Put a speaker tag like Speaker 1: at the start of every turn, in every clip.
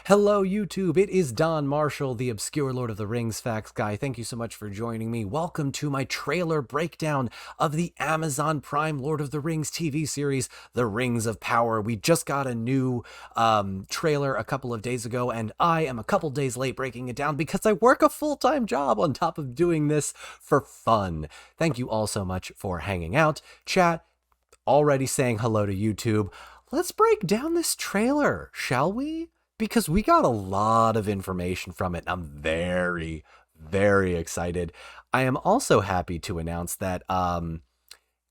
Speaker 1: Hello, YouTube. It is Don Marshall, the obscure Lord of the Rings facts guy. Thank you so much for joining me. Welcome to my trailer breakdown of the Amazon Prime Lord of the Rings TV series, The Rings of Power. We just got a new trailer a couple of days ago, and I am a couple days late breaking it down because I work a full-time job on top of doing this for fun. Thank you all so much for hanging out. Chat, already saying hello to YouTube. Let's break down this trailer, shall we? Because we got a lot of information from it. I'm very, very excited. I am also happy to announce that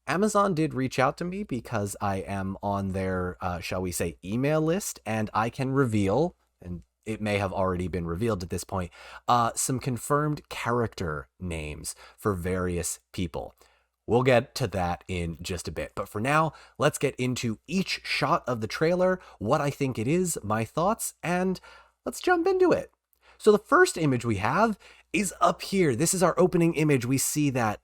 Speaker 1: Amazon did reach out to me because I am on their, shall we say, email list, and I can reveal, and it may have already been revealed at this point, some confirmed character names for various people. We'll get to that in just a bit. But for now, let's get into each shot of the trailer, what I think it is, my thoughts, and let's jump into it. So the first image we have is up here. This is our opening image. We see that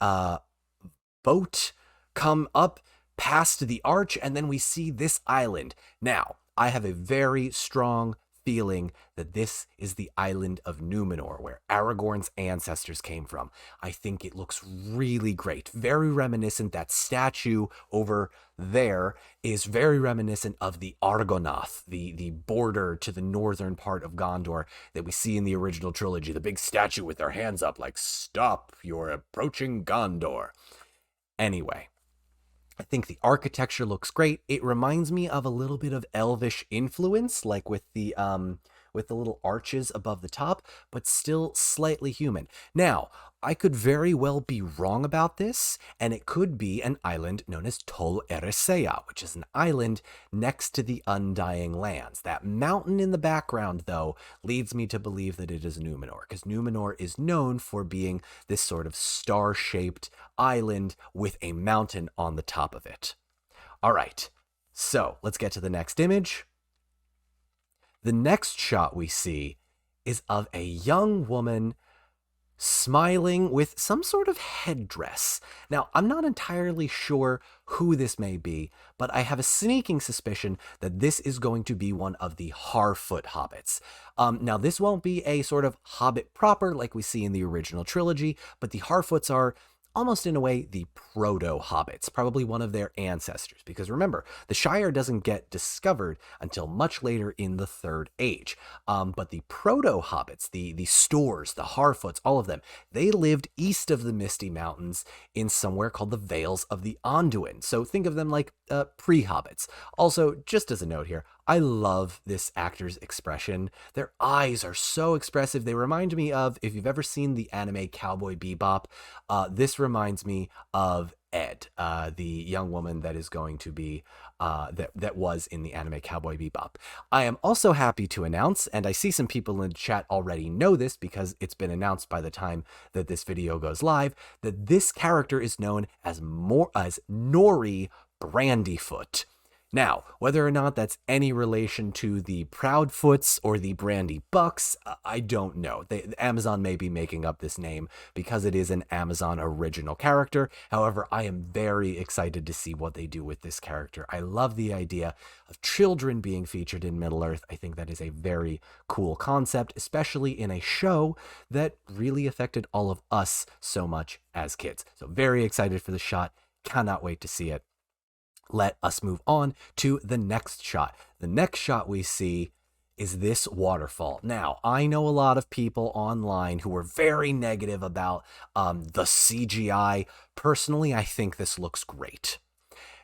Speaker 1: boat come up past the arch, and then we see this island. Now, I have a very strong feeling that this is the island of Numenor, where Aragorn's ancestors came from. I think it looks really great, very reminiscent. That statue over there is very reminiscent of the Argonath, the border to the northern part of Gondor that we see in the original trilogy, the big statue with their hands up like, "Stop, you're approaching Gondor." Anyway, I think the architecture looks great. It reminds me of a little bit of elvish influence, like with the little arches above the top, but still slightly human. Now, I could very well be wrong about this, and it could be an island known as Tol Eressëa, which is an island next to the Undying Lands. That mountain in the background, though, leads me to believe that it is Numenor, because Numenor is known for being this sort of star-shaped island with a mountain on the top of it. All right, so let's get to the next image. The next shot we see is of a young woman smiling with some sort of headdress. Now, I'm not entirely sure who this may be, but I have a sneaking suspicion that this is going to be one of the Harfoot hobbits. Now, this won't be a sort of hobbit proper like we see in the original trilogy, but the Harfoots are almost in a way the proto-hobbits, probably one of their ancestors, because remember, the Shire doesn't get discovered until much later in the Third Age. But the proto-hobbits, the Stores, the Harfoots, all of them, they lived east of the Misty Mountains in somewhere called the Vales of the Anduin. So think of them like pre-hobbits. Also, just as a note here, I love this actor's expression. Their eyes are so expressive. They remind me of, if you've ever seen the anime Cowboy Bebop, this reminds me of Ed, the young woman that is going to be, that was in the anime Cowboy Bebop. I am also happy to announce, and I see some people in the chat already know this because it's been announced by the time that this video goes live, that this character is known as Nori Brandyfoot. Now, whether or not that's any relation to the Proudfoots or the Brandy Bucks, I don't know. Amazon may be making up this name because it is an Amazon original character. However, I am very excited to see what they do with this character. I love the idea of children being featured in Middle-earth. I think that is a very cool concept, especially in a show that really affected all of us so much as kids. So very excited for the shot. Cannot wait to see it. Let us move on to the next shot. The next shot we see is this waterfall. Now, I know a lot of people online who were very negative about the CGI. Personally, I think this looks great.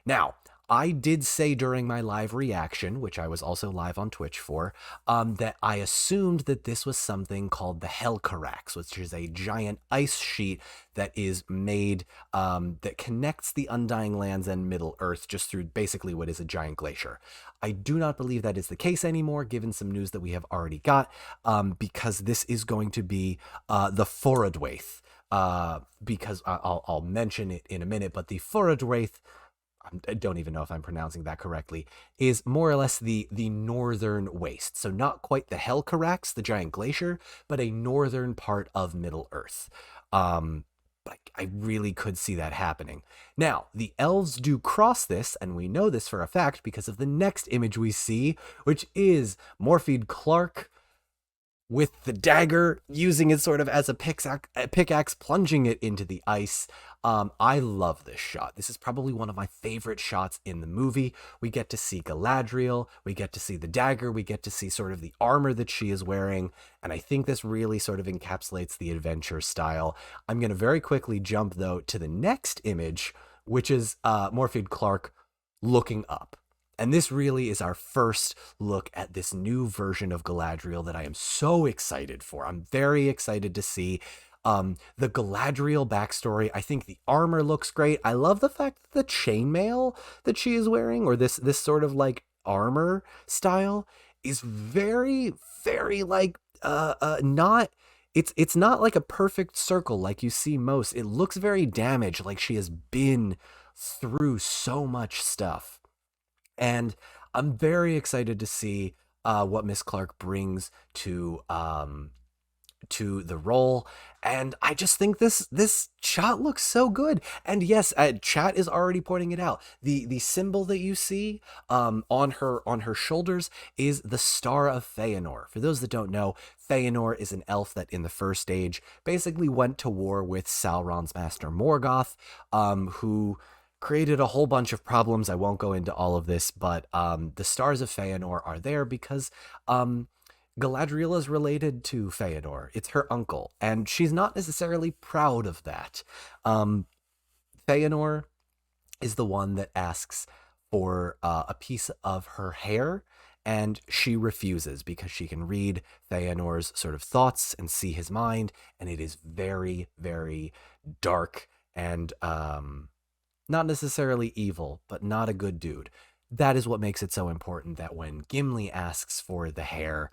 Speaker 1: Now, I did say during my live reaction, which I was also live on Twitch for, that I assumed that this was something called the Helcarax, which is a giant ice sheet that is made, that connects the Undying Lands and Middle-earth just through basically what is a giant glacier. I do not believe that is the case anymore, given some news that we have already got, because this is going to be the Forodwaith, because I'll mention it in a minute, but the Forodwaith, I don't even know if I'm pronouncing that correctly, is more or less the northern waste. So not quite the Helcarax, the giant glacier, but a northern part of Middle-earth. I really could see that happening. Now, the elves do cross this, and we know this for a fact because of the next image we see, which is Morfydd Clark with the dagger, using it sort of as a pickaxe, plunging it into the ice. I love this shot. This is probably one of my favorite shots in the movie. We get to see Galadriel, we get to see the dagger, we get to see sort of the armor that she is wearing, and I think this really sort of encapsulates the adventure style. I'm going to very quickly jump, though, to the next image, which is Morfydd Clark looking up. And this really is our first look at this new version of Galadriel that I am so excited for. I'm very excited to see the Galadriel backstory. I think the armor looks great. I love the fact that the chainmail that she is wearing, or this sort of like armor style, is very, very like not. It's not like a perfect circle like you see most. It looks very damaged, like she has been through so much stuff. And I'm very excited to see what Miss Clark brings to the role. And I just think this shot looks so good. And yes, chat is already pointing it out. The symbol that you see on her shoulders is the Star of Feanor. For those that don't know, Feanor is an elf that in the first age basically went to war with Sauron's master Morgoth, who created a whole bunch of problems. I won't go into all of this, but the Stars of Feanor are there because Galadriel is related to Feanor. It's her uncle, and she's not necessarily proud of that. Feanor is the one that asks for a piece of her hair, and she refuses because she can read Feanor's sort of thoughts and see his mind, and it is very, very dark and not necessarily evil, but not a good dude. That is what makes it so important that when Gimli asks for the hair,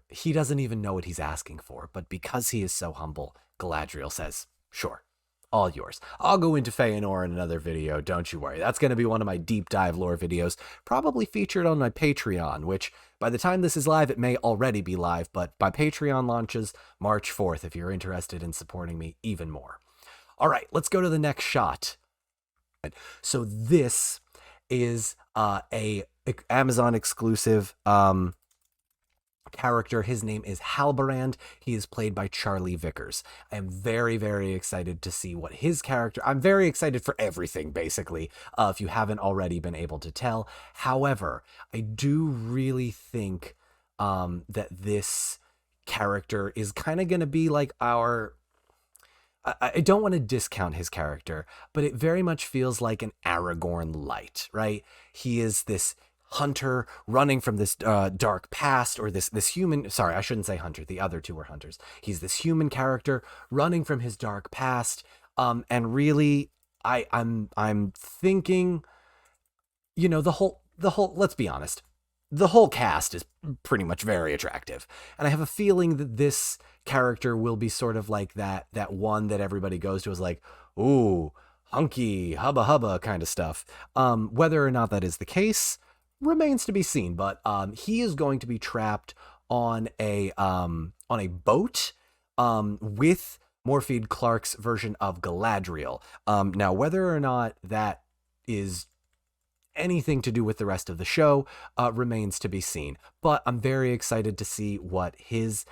Speaker 1: he doesn't even know what he's asking for, but because he is so humble, Galadriel says, sure, all yours. I'll go into Feanor in another video, don't you worry. That's going to be one of my deep dive lore videos, probably featured on my Patreon, which by the time this is live, it may already be live, but my Patreon launches March 4th if you're interested in supporting me even more. All right, let's go to the next shot. So this is a Amazon exclusive character. His name is Halberand. He is played by Charlie Vickers. I am very, very excited to see what his character... I'm very excited for everything, basically, if you haven't already been able to tell. However, I do really think that this character is kind of going to be like our... I don't want to discount his character, but it very much feels like an Aragorn light, right? He is this hunter running from this dark past, or this human... Sorry, I shouldn't say hunter. The other two were hunters. He's this human character running from his dark past, and really, I'm thinking, you know, the whole. Let's be honest, the whole cast is pretty much very attractive, and I have a feeling that this character will be sort of like that one that everybody goes to is like, ooh, hunky, hubba hubba kind of stuff. Whether or not that is the case remains to be seen, but he is going to be trapped on a boat with Morfydd Clark's version of Galadriel. Now, whether or not that is anything to do with the rest of the show remains to be seen, but I'm very excited to see what his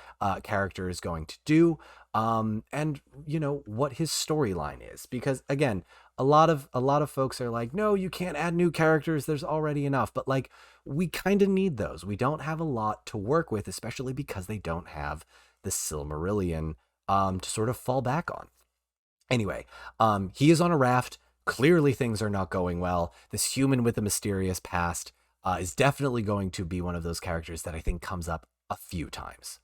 Speaker 1: character is going to do, and you know what his storyline is, because again, a lot of folks are like, no, you can't add new characters, there's already enough, but like, we kind of need those. We don't have a lot to work with, especially because they don't have the Silmarillion to sort of fall back on. Anyway, he is on a raft. Clearly things are not going well. This human with a mysterious past is definitely going to be one of those characters that I think comes up a few times.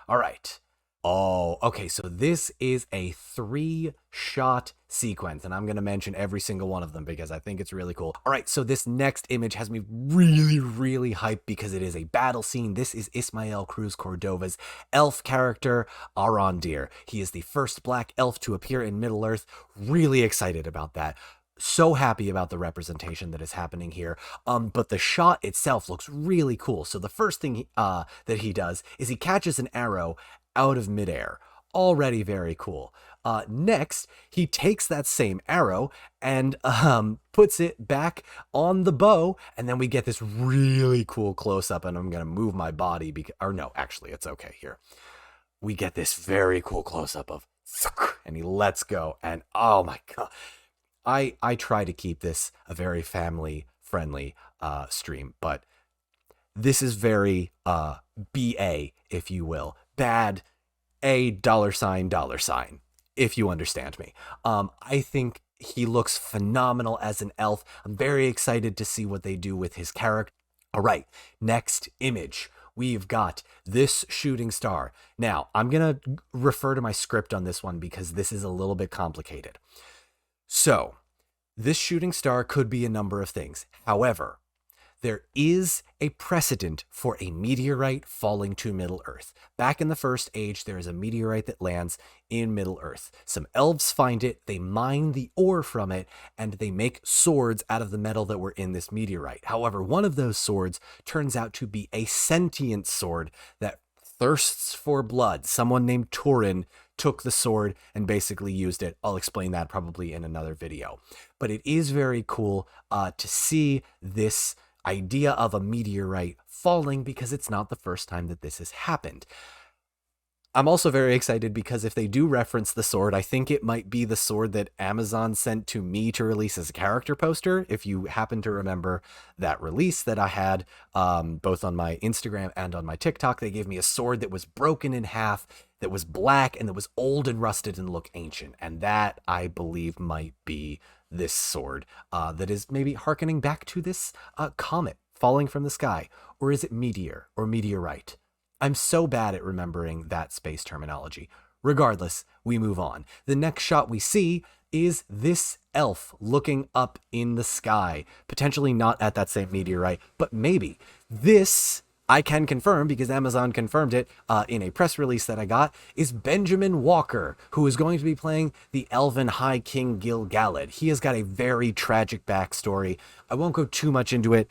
Speaker 1: All right. Oh, okay. So this is a 3-shot sequence, and I'm going to mention every single one of them because I think it's really cool. All right. So this next image has me really, really hyped because it is a battle scene. This is Ismael Cruz Cordova's elf character, Arondir. He is the first black elf to appear in Middle-earth. Really excited about that. So happy about the representation that is happening here. But the shot itself looks really cool. So the first thing that he does is he catches an arrow out of midair. Already very cool. Next, he takes that same arrow and puts it back on the bow, and then we get this really cool close-up, and I'm going to move my body, or no, actually, it's okay here. We get this very cool close-up of, and he lets go, and oh my god. I try to keep this a very family-friendly stream, but this is very BA, if you will. Bad A $, if you understand me. I think he looks phenomenal as an elf. I'm very excited to see what they do with his character. All right, next image. We've got this shooting star. Now, I'm going to refer to my script on this one because this is a little bit complicated. So, this shooting star could be a number of things. However, there is a precedent for a meteorite falling to Middle-earth. Back in the First Age, there is a meteorite that lands in Middle-earth. Some elves find it, they mine the ore from it, and they make swords out of the metal that were in this meteorite. However, one of those swords turns out to be a sentient sword that thirsts for blood. Someone named Turin took the sword and basically used it. I'll explain that probably in another video. But it is very cool to see this idea of a meteorite falling because it's not the first time that this has happened. I'm also very excited because if they do reference the sword, I think it might be the sword that Amazon sent to me to release as a character poster. If you happen to remember that release that I had, both on my Instagram and on my TikTok, they gave me a sword that was broken in half, that was black, and that was old and rusted and looked ancient. And that, I believe, might be this sword that is maybe hearkening back to this comet falling from the sky. Or is it meteor or meteorite? I'm so bad at remembering that space terminology. Regardless, we move on. The next shot we see is this elf looking up in the sky. Potentially not at that same meteorite, but maybe. This, I can confirm, because Amazon confirmed it in a press release that I got, is Benjamin Walker, who is going to be playing the Elven High King Gil-galad. He has got a very tragic backstory. I won't go too much into it.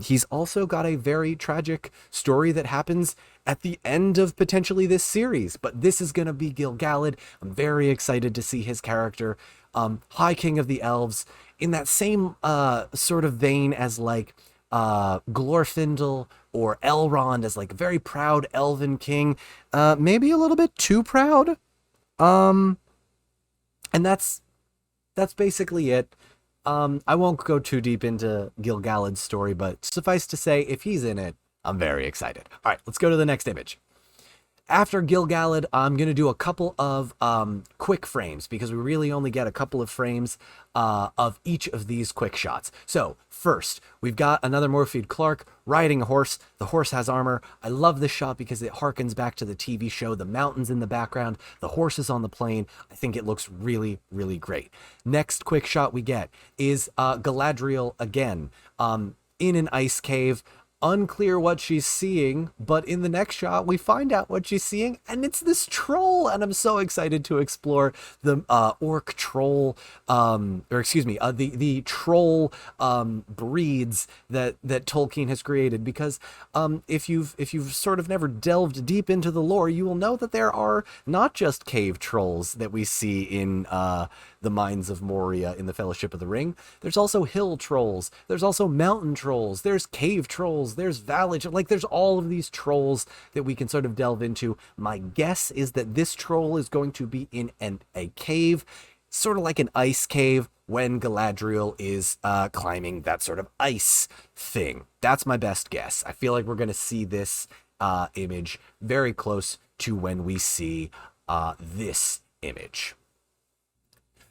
Speaker 1: He's also got a very tragic story that happens at the end of potentially this series, but this is going to be Gil-galad. I'm very excited to see his character. High King of the Elves, in that same sort of vein as like Glorfindel or Elrond, as like a very proud elven king, maybe a little bit too proud. And that's basically it. I won't go too deep into Gil-galad's story, but suffice to say, if he's in it, I'm very excited. All right, let's go to the next image. After Gil-galad, I'm going to do a couple of quick frames because we really only get a couple of frames of each of these quick shots. So first, we've got another Morpheus Clark riding a horse. The horse has armor. I love this shot because it harkens back to the TV show. The mountains in the background, the horse is on the plain. I think it looks really, really great. Next quick shot we get is Galadriel again in an ice cave. Unclear what she's seeing, but in the next shot we find out what she's seeing, and it's this troll, and I'm so excited to explore the orc troll, the troll breeds that Tolkien has created. Because if you've sort of never delved deep into the lore, you will know that there are not just cave trolls that we see in the Mines of Moria in the Fellowship of the Ring. There's also hill trolls. There's also mountain trolls. There's cave trolls. There's valley. Like, there's all of these trolls that we can sort of delve into. My guess is that this troll is going to be in a cave, sort of like an ice cave, when Galadriel is climbing that sort of ice thing. That's my best guess. I feel like we're going to see this image very close to when we see this image.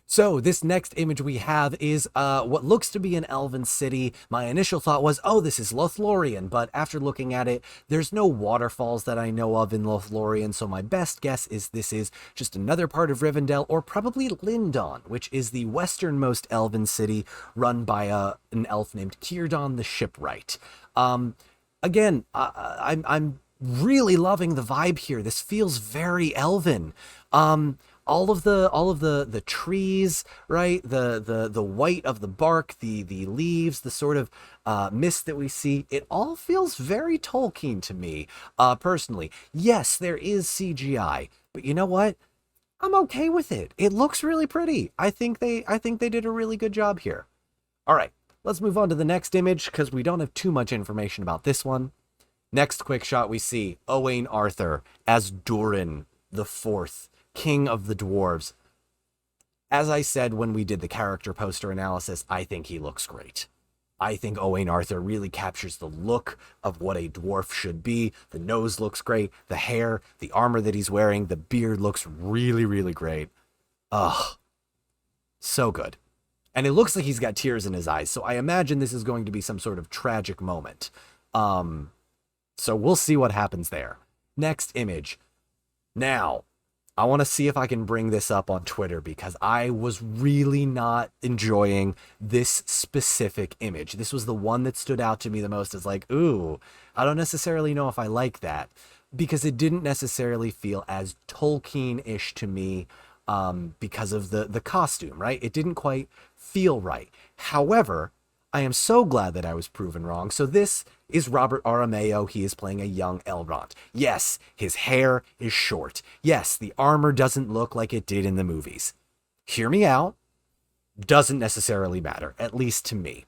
Speaker 1: So this next image we have is what looks to be an Elven City. My initial thought was, oh, this is Lothlorien, but after looking at it, there's no waterfalls that I know of in Lothlorien, so my best guess is this is just another part of Rivendell, or probably Lindon, which is the westernmost Elven City run by an elf named Círdan the Shipwright. Again, I'm really loving the vibe here. This feels very elven. All of the trees, right? The white of the bark, the leaves, the sort of mist that we see, it all feels very Tolkien to me, personally. Yes, there is CGI, but you know what? I'm okay with it. It looks really pretty. I think they did a really good job here. All right, let's move on to the next image because we don't have too much information about this one. Next quick shot, we see Owain Arthur as Durin the Fourth, King of the Dwarves. As I said when we did the character poster analysis, I think he looks great. I think Owain Arthur really captures the look of what a dwarf should be. The nose looks great, the hair, the armor that he's wearing, the beard looks really, really great. Ugh, so good. And it looks like he's got tears in his eyes, so I imagine this is going to be some sort of tragic moment. So we'll see what happens there. Next image. Now, I want to see if I can bring this up on Twitter because I was really not enjoying this specific image. This was the one that stood out to me the most as like, ooh, I don't necessarily know if I like that because it didn't necessarily feel as Tolkien-ish to me because of the costume, right? It didn't quite feel right. However, I am so glad that I was proven wrong. So this is Robert Aramayo. He is playing a young Elrond. Yes, his hair is short. Yes, the armor doesn't look like it did in the movies. Hear me out. Doesn't necessarily matter, at least to me.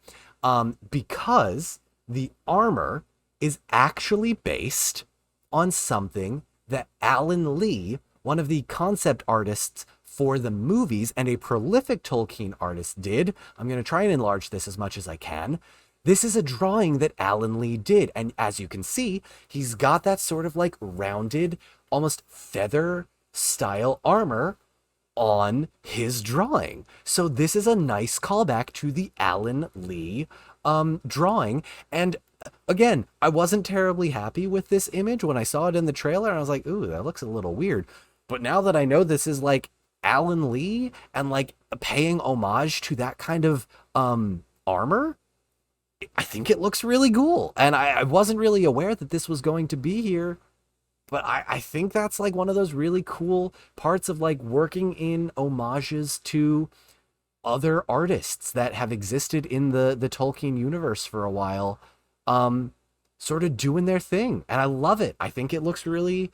Speaker 1: Because the armor is actually based on something that Alan Lee, one of the concept artists for the movies and a prolific Tolkien artist, did. I'm going to try and enlarge this as much as I can. This is a drawing that Alan Lee did. And as you can see, he's got that sort of like rounded, almost feather style armor on his drawing. So this is a nice callback to the Alan Lee drawing. And again, I wasn't terribly happy with this image when I saw it in the trailer. I was like, ooh, that looks a little weird. But now that I know this is like Alan Lee and like paying homage to that kind of armor, I think it looks really cool. And I wasn't really aware that this was going to be here, but I think that's like one of those really cool parts of like working in homages to other artists that have existed in the Tolkien universe for a while, sort of doing their thing. And I love it. I think it looks really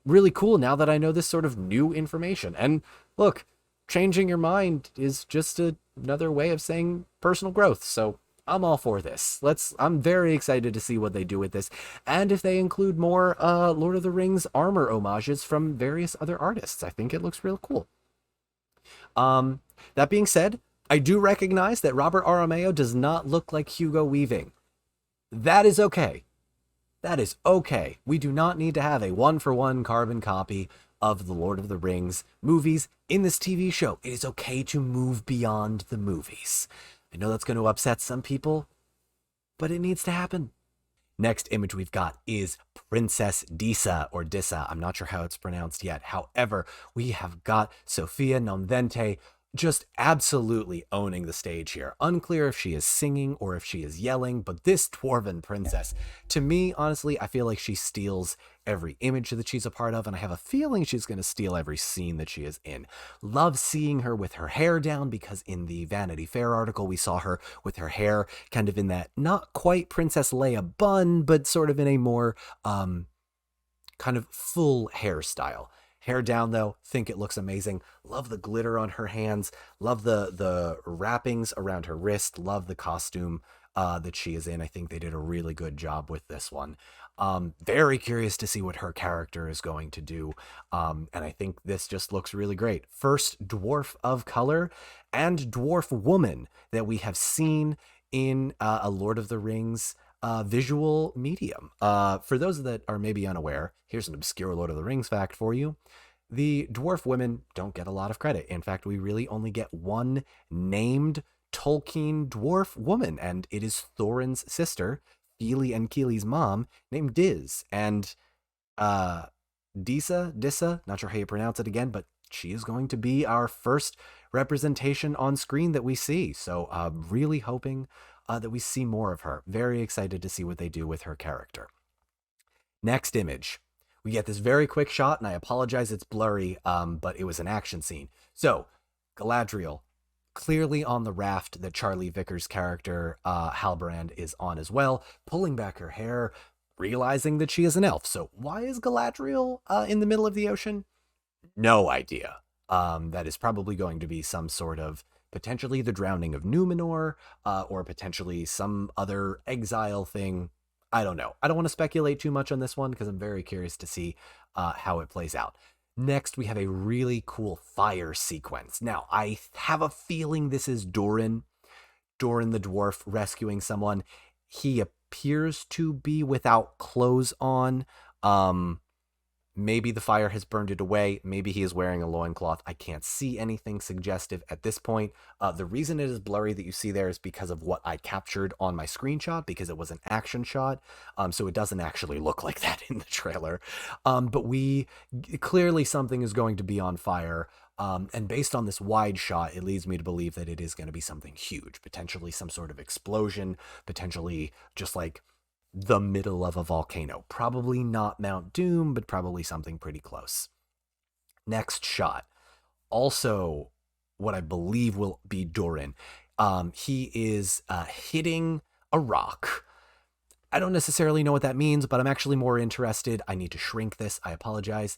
Speaker 1: really cool now that I know this sort of new information. And look, changing your mind is just another way of saying personal growth. So I'm all for this. I'm very excited to see what they do with this. And if they include more Lord of the Rings armor homages from various other artists, I think it looks real cool. That being said, I do recognize that Robert Aramayo does not look like Hugo Weaving. That is okay. That is okay. We do not need to have a one-for-one carbon copy of the Lord of the Rings movies in this TV show. It is okay to move beyond the movies. I know that's going to upset some people, but it needs to happen. Next image we've got is Princess Disa, or Dissa. I'm not sure how it's pronounced yet. However, we have got Sofia Nomvente just absolutely owning the stage here. Unclear if she is singing or if she is yelling, but this dwarven princess, to me, honestly, I feel like she steals every image that she's a part of, and I have a feeling she's going to steal every scene that she is in. Love seeing her with her hair down, because in the Vanity Fair article, we saw her with her hair kind of in that not quite Princess Leia bun, but sort of in a more kind of full hairstyle. Hair down, though, think it looks amazing. Love the glitter on her hands. Love the wrappings around her wrist. Love the costume that she is in. I think they did a really good job with this one. Very curious to see what her character is going to do. And I think this just looks really great. First dwarf of color and dwarf woman that we have seen in a Lord of the Rings visual medium. For those that are maybe unaware, here's an obscure Lord of the Rings fact for you. The dwarf women don't get a lot of credit. In fact, we really only get one named Tolkien dwarf woman, and it is Thorin's sister, Fili and Kili's mom, named Diz. And Dissa, not sure how you pronounce it again, but she is going to be our first representation on screen that we see. So really hoping that we see more of her. Very excited to see what they do with her character. Next image. We get this very quick shot, and I apologize it's blurry, but it was an action scene. So, Galadriel, clearly on the raft that Charlie Vickers' character, Halberand, is on as well, pulling back her hair, realizing that she is an elf. So why is Galadriel in the middle of the ocean? No idea. That is probably going to be some sort of potentially the drowning of Numenor, or potentially some other exile thing. I don't know. I don't want to speculate too much on this one because I'm very curious to see how it plays out. Next, we have a really cool fire sequence. Now, I have a feeling this is Doran the dwarf rescuing someone. He appears to be without clothes on. Maybe the fire has burned it away. Maybe he is wearing a loincloth. I can't see anything suggestive at this point. The reason it is blurry that you see there is because of what I captured on my screenshot, because it was an action shot. So it doesn't actually look like that in the trailer. But clearly something is going to be on fire. And based on this wide shot, it leads me to believe that it is going to be something huge, potentially some sort of explosion, potentially just like the middle of a volcano. Probably not Mount Doom, but probably something pretty close. Next shot. Also, what I believe will be Doran. He is hitting a rock. I don't necessarily know what that means, but I'm actually more interested. I need to shrink this. I apologize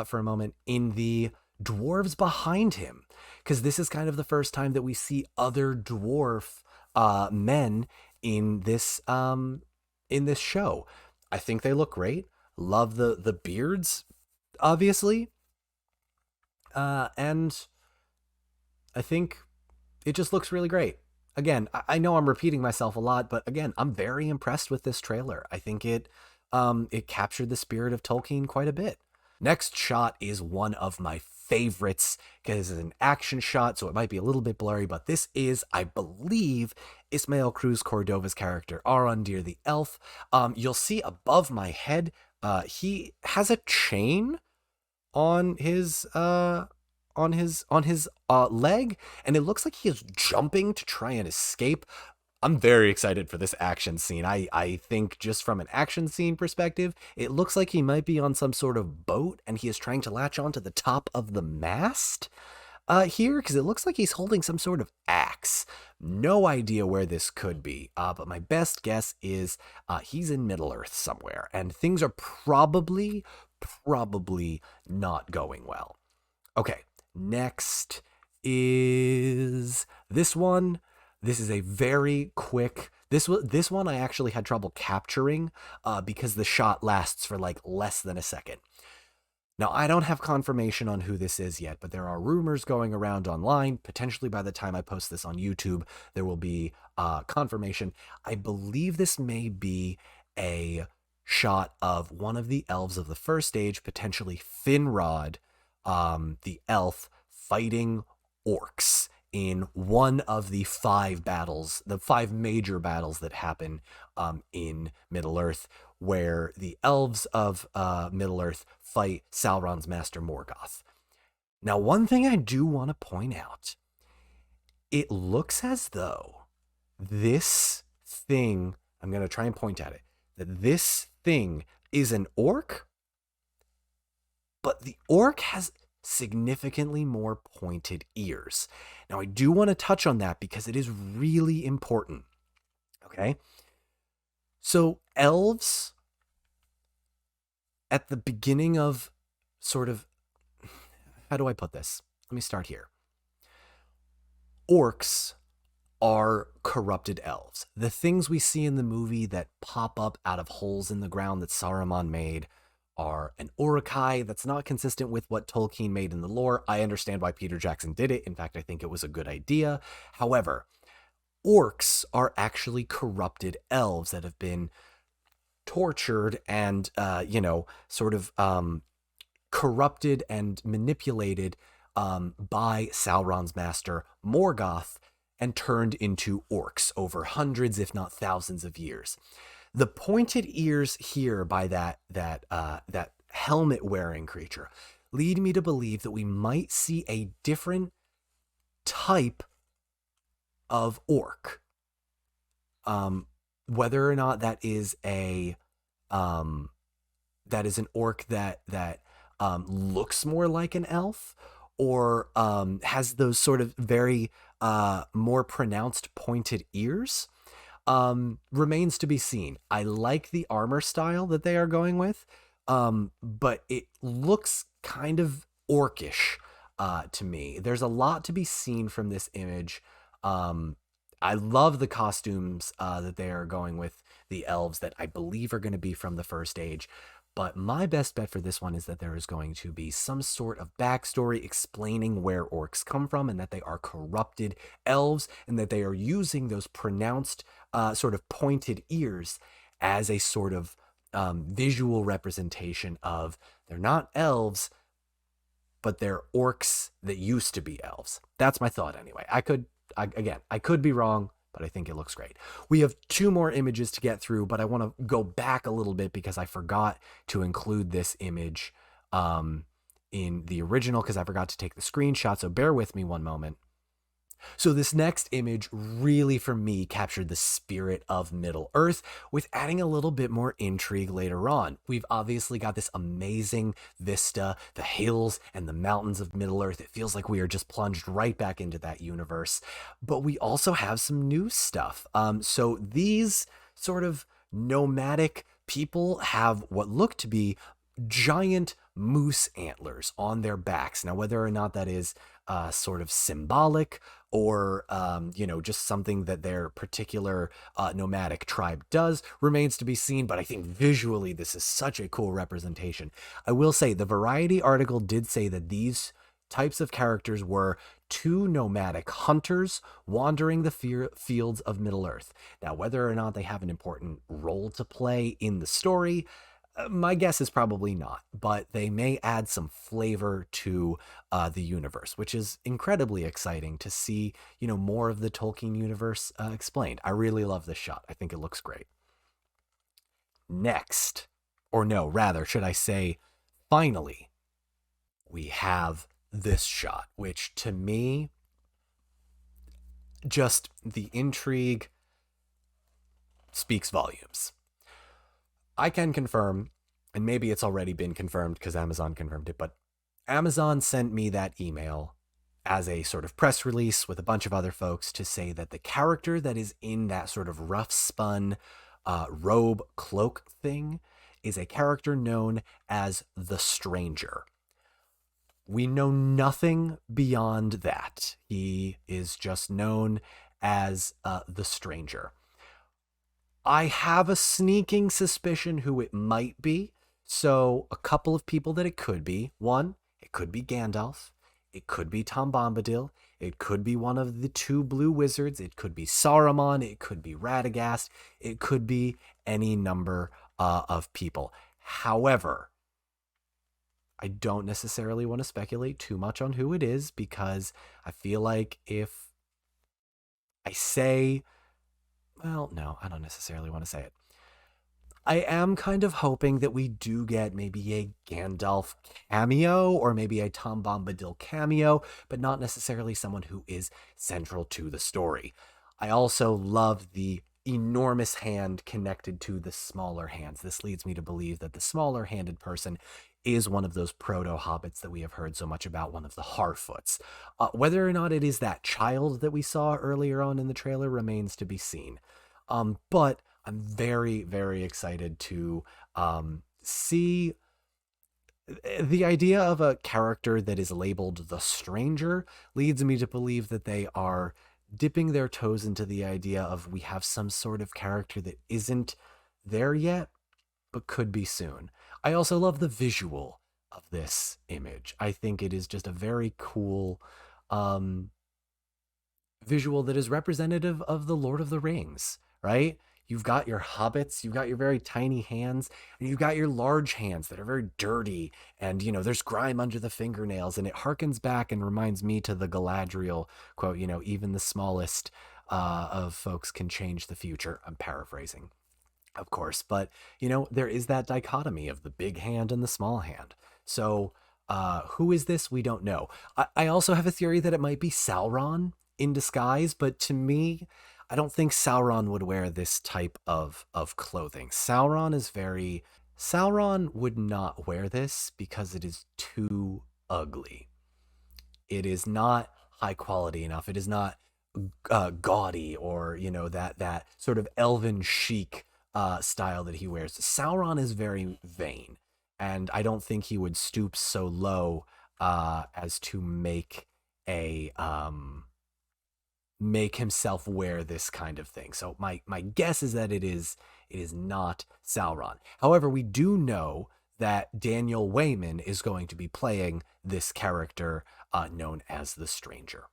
Speaker 1: for a moment. In the dwarves behind him, because this is kind of the first time that we see other dwarf men in this show. I think they look great. Love the beards, obviously. And I think it just looks really great. Again, I know I'm repeating myself a lot, but again, I'm very impressed with this trailer. I think it captured the spirit of Tolkien quite a bit. Next shot is one of my favorites because it's an action shot, so it might be a little bit blurry, but this is, I believe, Ismael Cruz Cordova's character, Arondir the elf. You'll see above my head, he has a chain on his leg, and it looks like he is jumping to try and escape. I'm very excited for this action scene. I think just from an action scene perspective, it looks like he might be on some sort of boat and he is trying to latch onto the top of the mast here, because it looks like he's holding some sort of axe. No idea where this could be, but my best guess is he's in Middle-earth somewhere, and things are probably not going well. Okay, next is this one. This is a very quick. This one I actually had trouble capturing because the shot lasts for like less than a second. Now, I don't have confirmation on who this is yet, but there are rumors going around online. Potentially by the time I post this on YouTube, there will be confirmation. I believe this may be a shot of one of the elves of the first age, potentially Finrod, the elf, fighting orcs in one of the 5 battles, the 5 major battles that happen in Middle-earth, where the elves of Middle-earth fight Sauron's master Morgoth. Now, one thing I do want to point out, it looks as though this thing, I'm going to try and point at it, that this thing is an orc, but the orc has significantly more pointed ears. Now, I do want to touch on that because it is really important. Okay? So, elves, at the beginning of sort of, how do I put this? Let me start here. Orcs are corrupted elves. The things we see in the movie that pop up out of holes in the ground that Saruman made are an Uruk-hai. That's not consistent with what Tolkien made in the lore. I understand why Peter Jackson did it. In fact, I think it was a good idea. However, orcs are actually corrupted elves that have been tortured and, sort of corrupted and manipulated by Sauron's master Morgoth and turned into orcs over hundreds, if not thousands of years. The pointed ears here by that helmet-wearing creature lead me to believe that we might see a different type of orc. Whether or not that is an orc that looks more like an elf, or has those sort of very more pronounced pointed ears, remains to be seen. I like the armor style that they are going with, but it looks kind of orcish to me. There's a lot to be seen from this image. Um, I love the costumes that they are going with, the elves that I believe are going to be from the First Age. But my best bet for this one is that there is going to be some sort of backstory explaining where orcs come from and that they are corrupted elves and that they are using those pronounced, sort of pointed ears as a sort of visual representation of they're not elves, but they're orcs that used to be elves. That's my thought anyway. I could be wrong, but I think it looks great. We have two more images to get through, but I want to go back a little bit because I forgot to include this image in the original because I forgot to take the screenshot. So bear with me one moment. So this next image really, for me, captured the spirit of Middle-earth with adding a little bit more intrigue later on. We've obviously got this amazing vista, the hills and the mountains of Middle-earth. It feels like we are just plunged right back into that universe. But we also have some new stuff. So these sort of nomadic people have what look to be giant moose antlers on their backs. Now, whether or not that is sort of symbolic or, just something that their particular nomadic tribe does remains to be seen. But I think visually, this is such a cool representation. I will say the Variety article did say that these types of characters were two nomadic hunters wandering the fields of Middle-earth. Now, whether or not they have an important role to play in the story, my guess is probably not, but they may add some flavor to the universe, which is incredibly exciting to see, more of the Tolkien universe explained. I really love this shot. I think it looks great. Next, or no, rather, should I say, finally, we have this shot, which to me, just the intrigue speaks volumes. I can confirm, and maybe it's already been confirmed because Amazon confirmed it, but Amazon sent me that email as a sort of press release with a bunch of other folks to say that the character that is in that sort of rough spun robe cloak thing is a character known as the Stranger. We know nothing beyond that. He is just known as the Stranger. I have a sneaking suspicion who it might be. So a couple of people that it could be. One, it could be Gandalf. It could be Tom Bombadil. It could be one of the two blue wizards. It could be Saruman. It could be Radagast. It could be any number of people. However, I don't necessarily want to speculate too much on who it is because I feel like if I say, well, no, I don't necessarily want to say it. I am kind of hoping that we do get maybe a Gandalf cameo or maybe a Tom Bombadil cameo, but not necessarily someone who is central to the story. I also love the enormous hand connected to the smaller hands. This leads me to believe that the smaller handed person is one of those proto-hobbits that we have heard so much about, one of the Harfoots. Whether or not it is that child that we saw earlier on in the trailer remains to be seen. But I'm very, very excited to see the idea of a character that is labeled the Stranger leads me to believe that they are dipping their toes into the idea of we have some sort of character that isn't there yet, but could be soon. I also love the visual of this image. I think it is just a very cool visual that is representative of the Lord of the Rings, right? You've got your hobbits, you've got your very tiny hands, and you've got your large hands that are very dirty, and there's grime under the fingernails, and it harkens back and reminds me to the Galadriel quote, even the smallest of folks can change the future. I'm paraphrasing, of course, but there is that dichotomy of the big hand and the small hand. So who is this? We don't know. I also have a theory that it might be Sauron in disguise, but to me, I don't think Sauron would wear this type of clothing. Sauron would not wear this because it is too ugly. It is not high quality enough. It is not gaudy or, that sort of elven chic style that he wears. Sauron is very vain, and I don't think he would stoop so low as to make himself wear this kind of thing. So my guess is that it is not Sauron. However, we do know that Daniel Wayman is going to be playing this character known as the Stranger.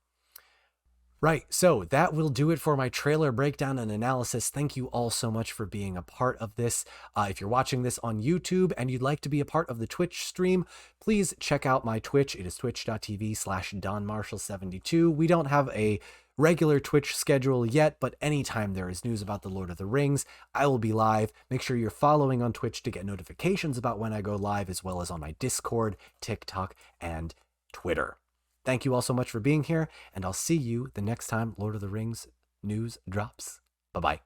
Speaker 1: Right, so that will do it for my trailer breakdown and analysis. Thank you all so much for being a part of this. If you're watching this on YouTube and you'd like to be a part of the Twitch stream, please check out my Twitch. It is twitch.tv/DonMarshall72. We don't have a regular Twitch schedule yet, but anytime there is news about the Lord of the Rings, I will be live. Make sure you're following on Twitch to get notifications about when I go live, as well as on my Discord, TikTok, and Twitter. Thank you all so much for being here, and I'll see you the next time Lord of the Rings news drops. Bye-bye.